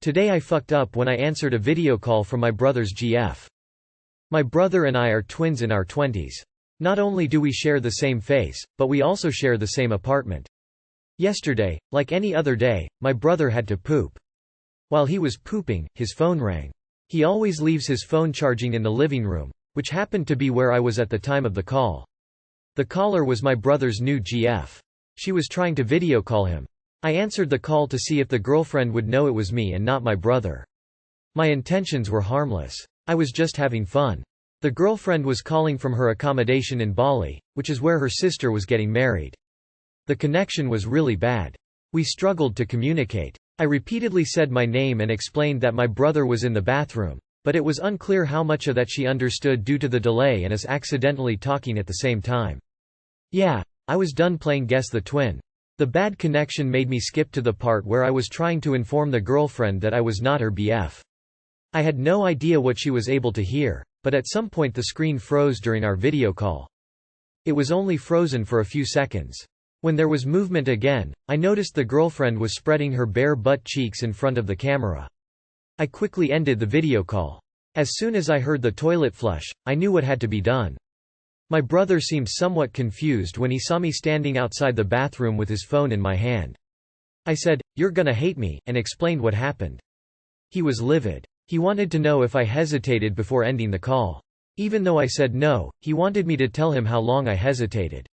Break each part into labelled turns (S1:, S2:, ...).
S1: Today I fucked up when I answered a video call from my brother's GF. My brother and I are twins in our 20s. Not only do we share the same face, but we also share the same apartment. Yesterday, like any other day, my brother had to poop. While he was pooping, his phone rang. He always leaves his phone charging in the living room, which happened to be where I was at the time of the call. The caller was my brother's new GF. She was trying to video call him. I answered the call to see if the girlfriend would know it was me and not my brother. My intentions were harmless. I was just having fun. The girlfriend was calling from her accommodation in Bali, which is where her sister was getting married. The connection was really bad. We struggled to communicate. I repeatedly said my name and explained that my brother was in the bathroom, but it was unclear how much of that she understood due to the delay and us accidentally talking at the same time. Yeah, I was done playing Guess the Twin. The bad connection made me skip to the part where I was trying to inform the girlfriend that I was not her BF. I had no idea what she was able to hear, but at some point the screen froze during our video call. It was only frozen for a few seconds. When there was movement again, I noticed the girlfriend was spreading her bare butt cheeks in front of the camera. I quickly ended the video call. As soon as I heard the toilet flush, I knew what had to be done. My brother seemed somewhat confused when he saw me standing outside the bathroom with his phone in my hand. I said, "You're gonna hate me," and explained what happened. He was livid. He wanted to know if I hesitated before ending the call. Even though I said no, he wanted me to tell him how long I hesitated.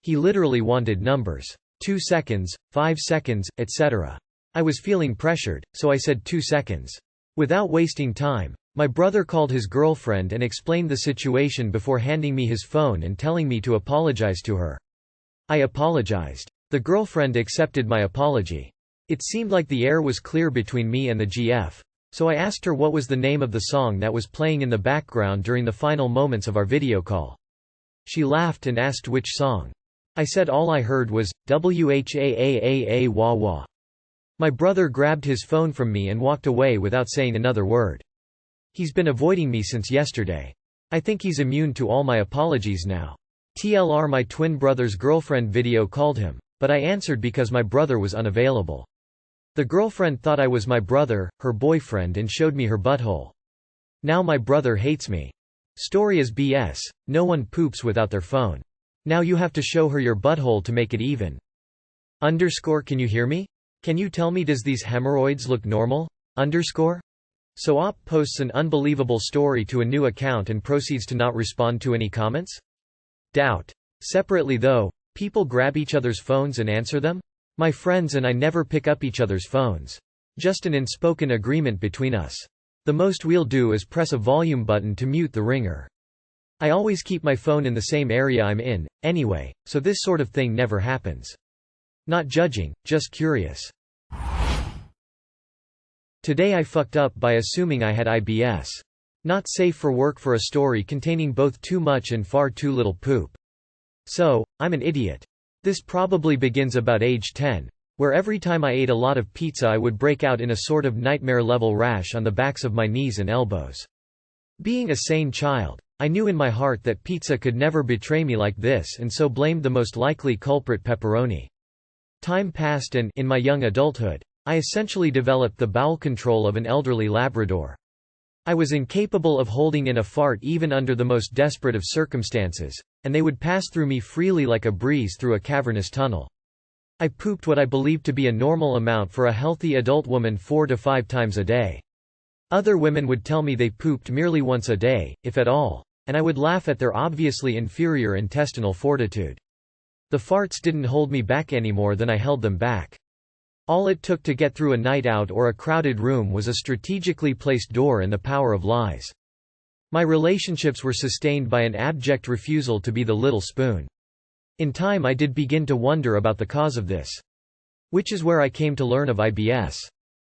S1: He literally wanted numbers. 2 seconds, 5 seconds, etc. I was feeling pressured, so I said 2 seconds. Without wasting time, my brother called his girlfriend and explained the situation before handing me his phone and telling me to apologize to her. I apologized. The girlfriend accepted my apology. It seemed like the air was clear between me and the GF, so I asked her what was the name of the song that was playing in the background during the final moments of our video call. She laughed and asked which song. I said all I heard was, "WHAAAA wah wah." My brother grabbed his phone from me and walked away without saying another word. He's been avoiding me since yesterday. I think he's immune to all my apologies now. TLR, my twin brother's girlfriend video called him, but I answered because my brother was unavailable. The girlfriend thought I was my brother, her boyfriend, and showed me her butthole. Now my brother hates me. Story is BS, no one poops without their phone. Now you have to show her your butthole to make it even. Can you hear me? Can you tell me, does these hemorrhoids look normal? So Op posts an unbelievable story to a new account and proceeds to not respond to any comments? Doubt. Separately though, people grab each other's phones and answer them? My friends and I never pick up each other's phones. Just an unspoken agreement between us. The most we'll do is press a volume button to mute the ringer. I always keep my phone in the same area I'm in, anyway, so this sort of thing never happens. Not judging, just curious. Today I fucked up by assuming I had IBS. Not safe for work for a story containing both too much and far too little poop. So, I'm an idiot. This probably begins about age 10, where every time I ate a lot of pizza I would break out in a sort of nightmare-level rash on the backs of my knees and elbows. Being a sane child, I knew in my heart that pizza could never betray me like this, and so blamed the most likely culprit, pepperoni. Time passed and, in my young adulthood, I essentially developed the bowel control of an elderly Labrador. I was incapable of holding in a fart even under the most desperate of circumstances, and they would pass through me freely like a breeze through a cavernous tunnel. I pooped what I believed to be a normal amount for a healthy adult woman 4 to 5 times a day. Other women would tell me they pooped merely once a day, if at all, and I would laugh at their obviously inferior intestinal fortitude. The farts didn't hold me back any more than I held them back. All it took to get through a night out or a crowded room was a strategically placed door and the power of lies. My relationships were sustained by an abject refusal to be the little spoon. In time I did begin to wonder about the cause of this. Which is where I came to learn of IBS.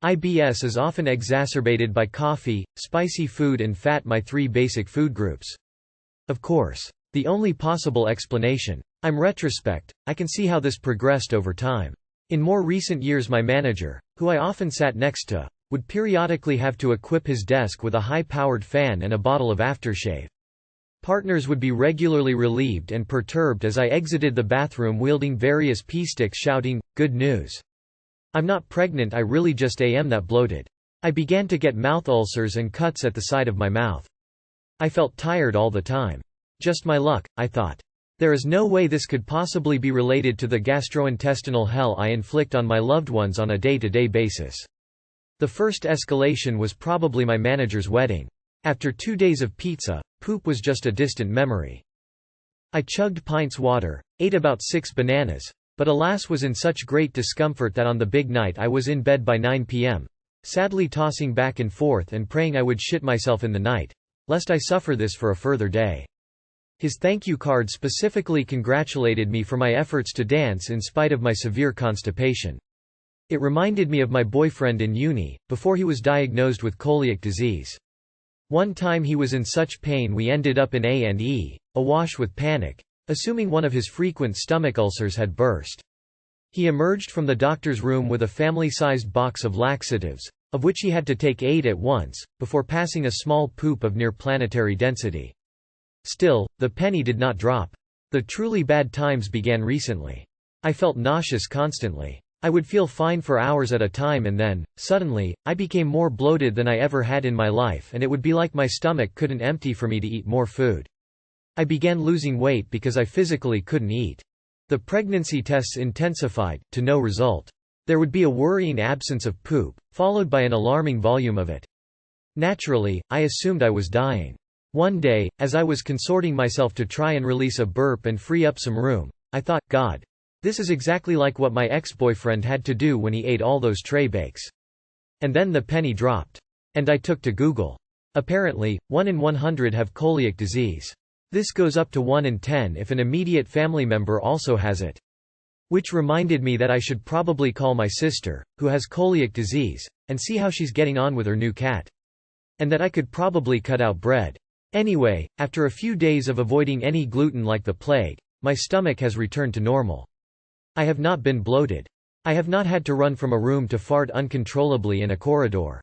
S1: IBS is often exacerbated by coffee, spicy food and fat, my 3 basic food groups. Of course, the only possible explanation. In retrospect, I can see how this progressed over time. In more recent years my manager, who I often sat next to, would periodically have to equip his desk with a high-powered fan and a bottle of aftershave. Partners would be regularly relieved and perturbed as I exited the bathroom wielding various pee sticks shouting, "Good news. I'm not pregnant, I really just am that bloated." I began to get mouth ulcers and cuts at the side of my mouth. I felt tired all the time. Just my luck, I thought. There is no way this could possibly be related to the gastrointestinal hell I inflict on my loved ones on a day-to-day basis. The first escalation was probably my manager's wedding. After 2 days of pizza, poop was just a distant memory. I chugged pints water, ate about 6 bananas, but alas was in such great discomfort that on the big night I was in bed by 9 p.m., sadly tossing back and forth and praying I would shit myself in the night, lest I suffer this for a further day. His thank you card specifically congratulated me for my efforts to dance in spite of my severe constipation. It reminded me of my boyfriend in uni, before he was diagnosed with celiac disease. One time he was in such pain we ended up in A&E, awash with panic, assuming one of his frequent stomach ulcers had burst. He emerged from the doctor's room with a family-sized box of laxatives, of which he had to take 8 at once, before passing a small poop of near planetary density. Still, the penny did not drop. The truly bad times began recently. I felt nauseous constantly. I would feel fine for hours at a time and then, suddenly, I became more bloated than I ever had in my life and it would be like my stomach couldn't empty for me to eat more food. I began losing weight because I physically couldn't eat. The pregnancy tests intensified, to no result. There would be a worrying absence of poop, followed by an alarming volume of it. Naturally, I assumed I was dying. One day, as I was consorting myself to try and release a burp and free up some room, I thought, God, this is exactly like what my ex-boyfriend had to do when he ate all those tray bakes. And then the penny dropped. And I took to Google. Apparently, 1 in 100 have celiac disease. This goes up to 1 in 10 if an immediate family member also has it. Which reminded me that I should probably call my sister, who has celiac disease, and see how she's getting on with her new cat. And that I could probably cut out bread. Anyway, after a few days of avoiding any gluten like the plague, my stomach has returned to normal. I have not been bloated. I have not had to run from a room to fart uncontrollably in a corridor.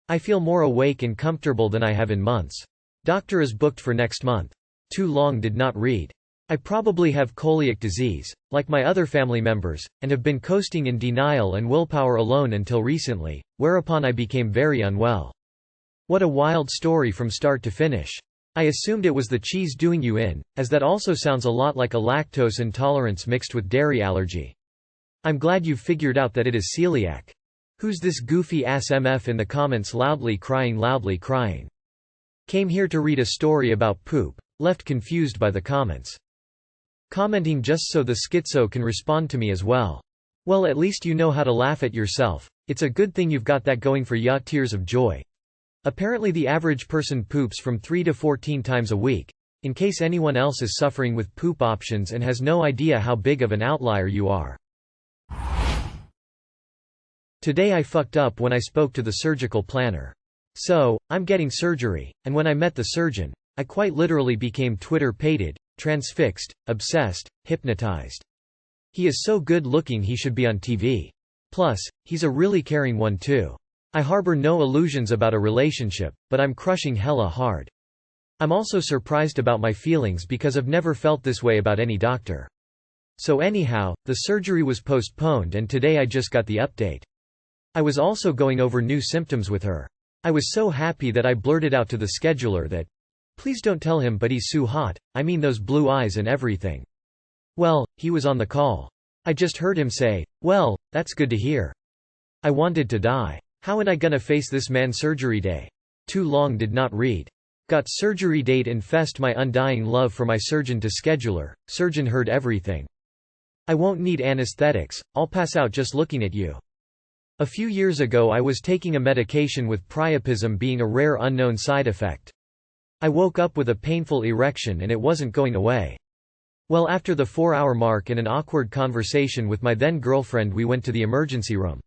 S1: I feel more awake and comfortable than I have in months. Doctor is booked for next month. Too long did not read. I probably have celiac disease, like my other family members, and have been coasting in denial and willpower alone until recently, whereupon I became very unwell. What a wild story from start to finish. I assumed it was the cheese doing you in, as that also sounds a lot like a lactose intolerance mixed with dairy allergy. I'm glad you've figured out that it is celiac. Who's this goofy ass MF in the comments loudly crying? Came here to read a story about poop, left confused by the comments. Commenting just so the schizo can respond to me as well. Well, at least you know how to laugh at yourself. It's a good thing you've got that going for ya. Tears of joy. Apparently the average person poops from 3 to 14 times a week, in case anyone else is suffering with poop options and has no idea how big of an outlier you are. Today I fucked up when I spoke to the surgical planner. So, I'm getting surgery, and when I met the surgeon, I quite literally became Twitter-pated, transfixed, obsessed, hypnotized. He is so good looking he should be on TV. Plus, he's a really caring one too. I harbor no illusions about a relationship, but I'm crushing hella hard. I'm also surprised about my feelings because I've never felt this way about any doctor. So anyhow, the surgery was postponed and today I just got the update. I was also going over new symptoms with her. I was so happy that I blurted out to the scheduler that, please don't tell him but he's so hot, I mean those blue eyes and everything. Well, he was on the call. I just heard him say, well, that's good to hear. I wanted to die. How am I gonna face this man surgery day? Too long did not read. Got surgery date infest my undying love for my surgeon to scheduler, surgeon heard everything. I won't need anesthetics, I'll pass out just looking at you. A few years ago I was taking a medication with priapism being a rare unknown side effect. I woke up with a painful erection and it wasn't going away. Well, after the 4-hour mark and an awkward conversation with my then girlfriend we went to the emergency room.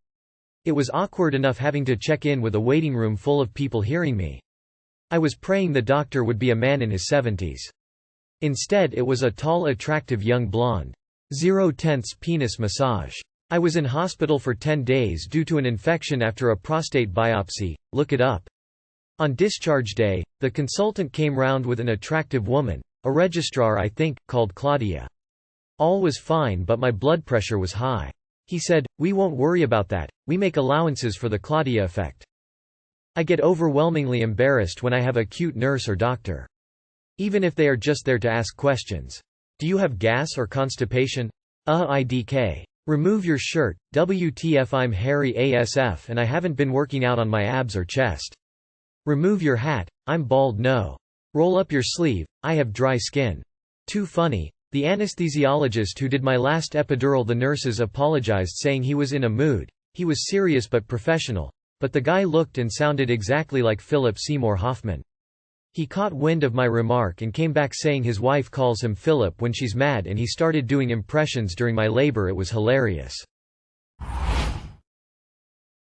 S1: It was awkward enough having to check in with a waiting room full of people hearing me. I was praying the doctor would be a man in his 70s. Instead it was a tall attractive young blonde. 0/10 penis massage. I was in hospital for 10 days due to an infection after a prostate biopsy, look it up. On discharge day, the consultant came round with an attractive woman, a registrar I think, called Claudia. All was fine but my blood pressure was high. He said, we won't worry about that, we make allowances for the Claudia effect. I get overwhelmingly embarrassed when I have a cute nurse or doctor. Even if they are just there to ask questions. Do you have gas or constipation? IDK. Remove your shirt, WTF I'm hairy ASF and I haven't been working out on my abs or chest. Remove your hat, I'm bald no. Roll up your sleeve, I have dry skin. Too funny. The anesthesiologist who did my last epidural, the nurses apologized saying he was in a mood, he was serious but professional. But the guy looked and sounded exactly like Philip Seymour Hoffman. He caught wind of my remark and came back saying his wife calls him Philip when she's mad and he started doing impressions during my labor. It was hilarious.